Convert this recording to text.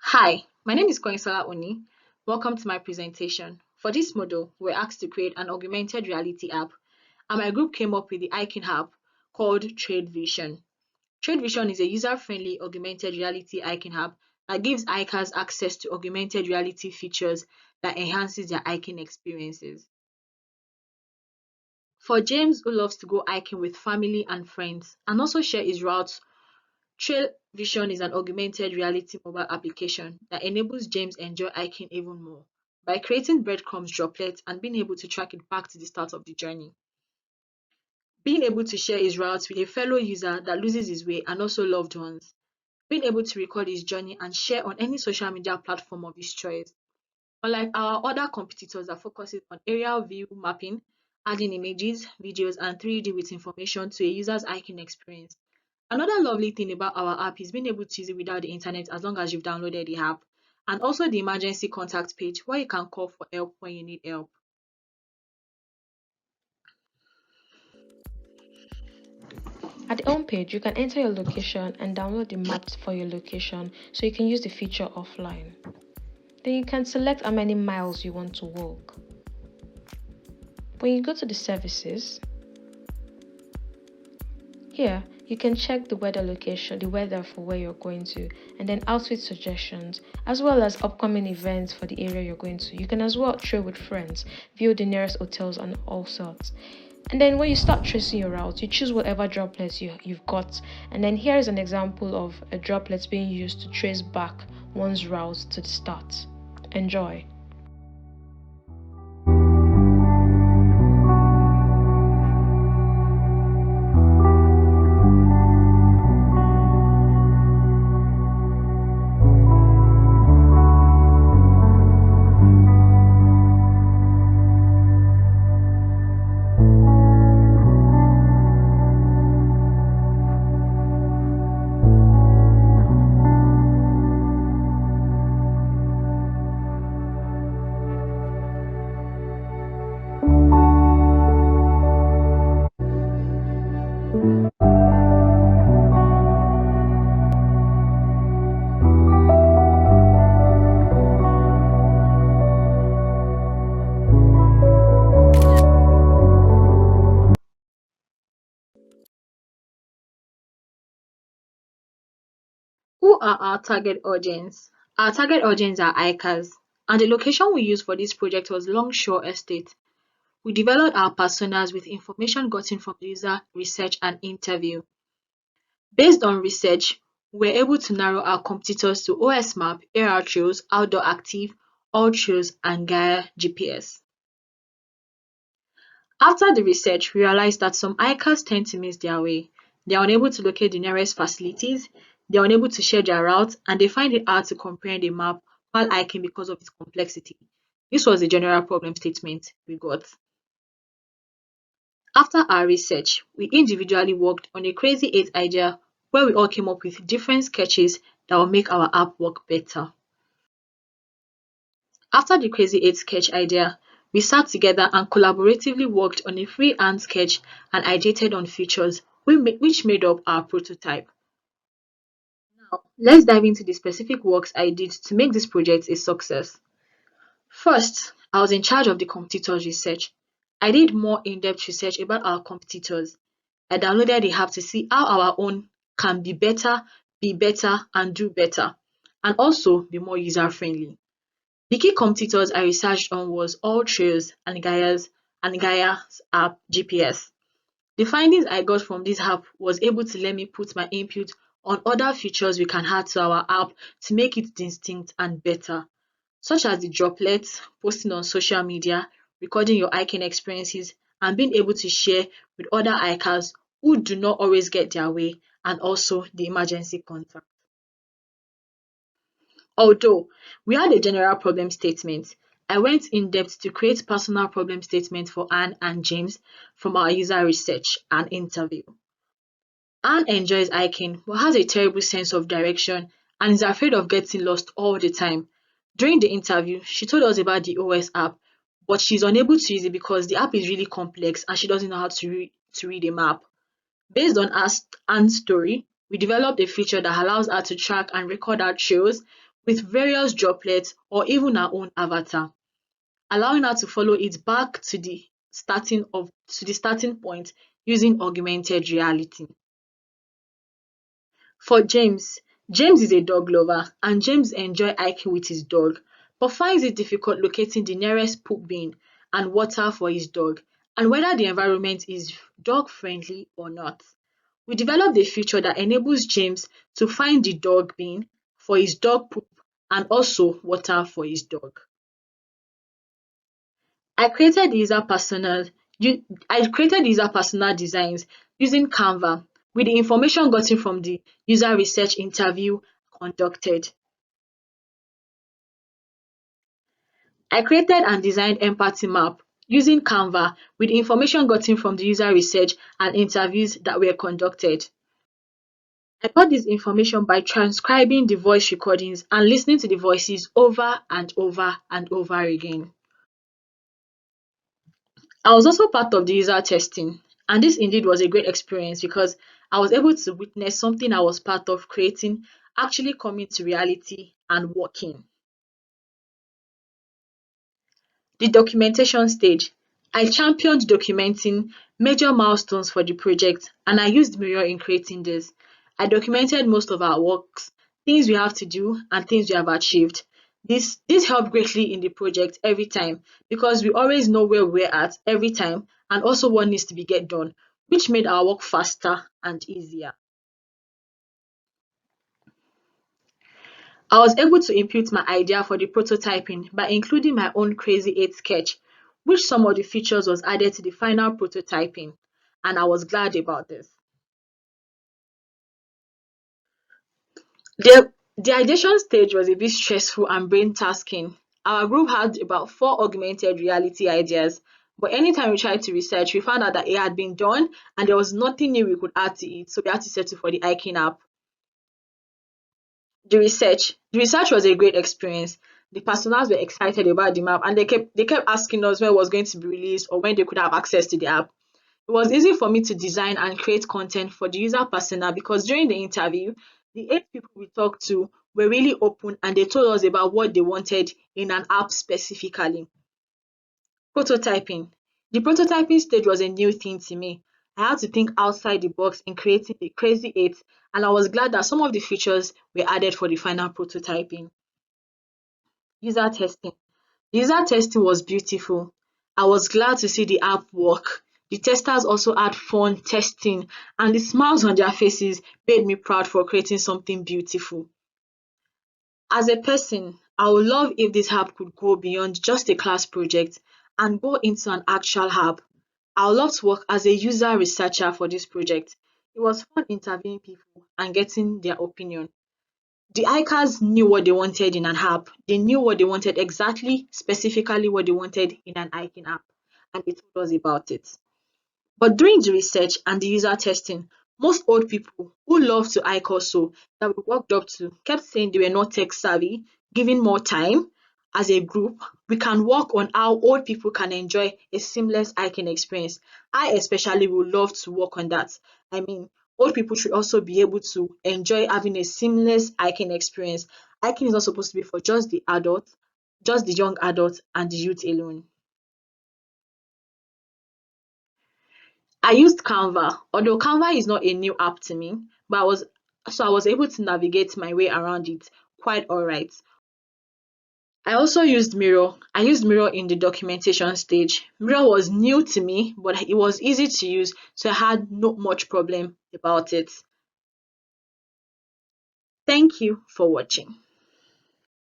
Hi, my name is Koinsola Oni. Welcome to my presentation. For this model, we're asked to create an augmented reality app, and my group came up with the Icon app called Trade Vision. Trade Vision is a user-friendly augmented reality icon app that gives hikers access to augmented reality features that enhances their hiking experiences. For James, who loves to go hiking with family and friends and also share his routes, Trail Vision is an augmented reality mobile application that enables James enjoy hiking even more by creating breadcrumbs droplets and being able to track it back to the start of the journey. Being able to share his routes with a fellow user that loses his way and also loved ones. Being able to record his journey and share on any social media platform of his choice. Unlike our other competitors that focuses on aerial view mapping, adding images, videos, and 3D with information to a user's hiking experience. Another lovely thing about our app is being able to use it without the internet as long as you've downloaded the app, and also the emergency contact page where you can call for help when you need help. At the home page, you can enter your location and download the maps for your location so you can use the feature offline. Then you can select how many miles you want to walk. When you go to the services, here you can check the weather location, the weather for where you're going to, and then outfit suggestions, as well as upcoming events for the area you're going to. You can as well trail with friends, view the nearest hotels and all sorts. And then when you start tracing your route, you choose whatever droplets you've got. And then here is an example of a droplet being used to trace back one's route to the start. Enjoy. Who are our target audience? Our target audience are hikers, and the location we used for this project was Longshore Estate. We developed our personas with information gotten from user research and interview. Based on research, we were able to narrow our competitors to OSMAP, AR Trails, Outdoor Active, All Trails, and Gaia GPS. After the research, we realized that some hikers tend to miss their way. They are unable to locate the nearest facilities, they are unable to share their routes, and they find it hard to comprehend a map while hiking because of its complexity. This was the general problem statement we got. After our research, we individually worked on a crazy eight idea where we all came up with different sketches that will make our app work better. After the crazy eight sketch idea, we sat together and collaboratively worked on a freehand sketch and iterated on features which made up our prototype. Now, let's dive into the specific works I did to make this project a success. First, I was in charge of the competitors research. I did more in-depth research about our competitors. I downloaded the app to see how our own can be better, and do better, and also be more user-friendly. The key competitors I researched on was All Trails and Gaia's app GPS. The findings I got from this app was able to let me put my input on other features we can add to our app to make it distinct and better, such as the droplets, posting on social media, recording your hiking experiences, and being able to share with other hikers who do not always get their way, and also the emergency contact. Although we had a general problem statement, I went in depth to create personal problem statements for Anne and James from our user research and interview. Anne enjoys hiking but has a terrible sense of direction and is afraid of getting lost all the time. During the interview, she told us about the OS app, but she's unable to use it because the app is really complex and she doesn't know how to read a map. Based on Anne's story, we developed a feature that allows her to track and record her trails with various droplets or even her own avatar, allowing her to follow it back to the starting point using augmented reality. For James, James is a dog lover and James enjoys hiking with his dog, but finds it difficult locating the nearest poop bin and water for his dog, and whether the environment is dog friendly or not. We developed a feature that enables James to find the dog bin for his dog poop and also water for his dog. I created user personal I created user personal designs using Canva with the information gotten from the user research interview conducted. I created and designed empathy map using Canva with the information gotten from the user research and interviews that were conducted. I got this information by transcribing the voice recordings and listening to the voices over and over and over again. I was also part of the user testing, and this indeed was a great experience because I was able to witness something I was part of creating actually coming to reality and working. The documentation stage. I championed documenting major milestones for the project and I used Miro in creating this. I documented most of our works, things we have to do and things we have achieved. This helped greatly in the project every time because we always know where we're at every time and also what needs to be get done, which made our work faster and easier. I was able to impute my idea for the prototyping by including my own Crazy 8 sketch, which some of the features was added to the final prototyping, and I was glad about this. The ideation stage was a bit stressful and brain tasking. Our group had about 4 augmented reality ideas, but anytime we tried to research, we found out that it had been done and there was nothing new we could add to it, so we had to settle for the hiking app. The research was a great experience. The personals were excited about the map and they kept asking us when it was going to be released or when they could have access to the app. It was easy for me to design and create content for the user persona because during the interview, the 8 people we talked to were really open and they told us about what they wanted in an app specifically. Prototyping. The prototyping stage was a new thing to me. I had to think outside the box in creating the Crazy 8, and I was glad that some of the features were added for the final prototyping. User testing. The user testing was beautiful. I was glad to see the app work. The testers also had fun testing, and the smiles on their faces made me proud for creating something beautiful. As a person, I would love if this app could go beyond just a class project and go into an actual app. I would love to work as a user researcher for this project. It was fun interviewing people and getting their opinion. The hikers knew what they wanted in an app. They knew what they wanted exactly, specifically what they wanted in an hiking app, and they told us about it. But during the research and the user testing, most old people who love to hike also that we worked up to kept saying they were not tech savvy, giving more time. As a group, we can work on how old people can enjoy a seamless hiking experience. I especially would love to work on that. I mean, old people should also be able to enjoy having a seamless hiking experience. Hiking is not supposed to be for just the adults, just the young adults and the youth alone. I used Canva, although Canva is not a new app to me, but I was able to navigate my way around it quite alright. I also used Miro. I used Miro in the documentation stage. Miro was new to me, but it was easy to use, so I had not much problem about it. Thank you for watching.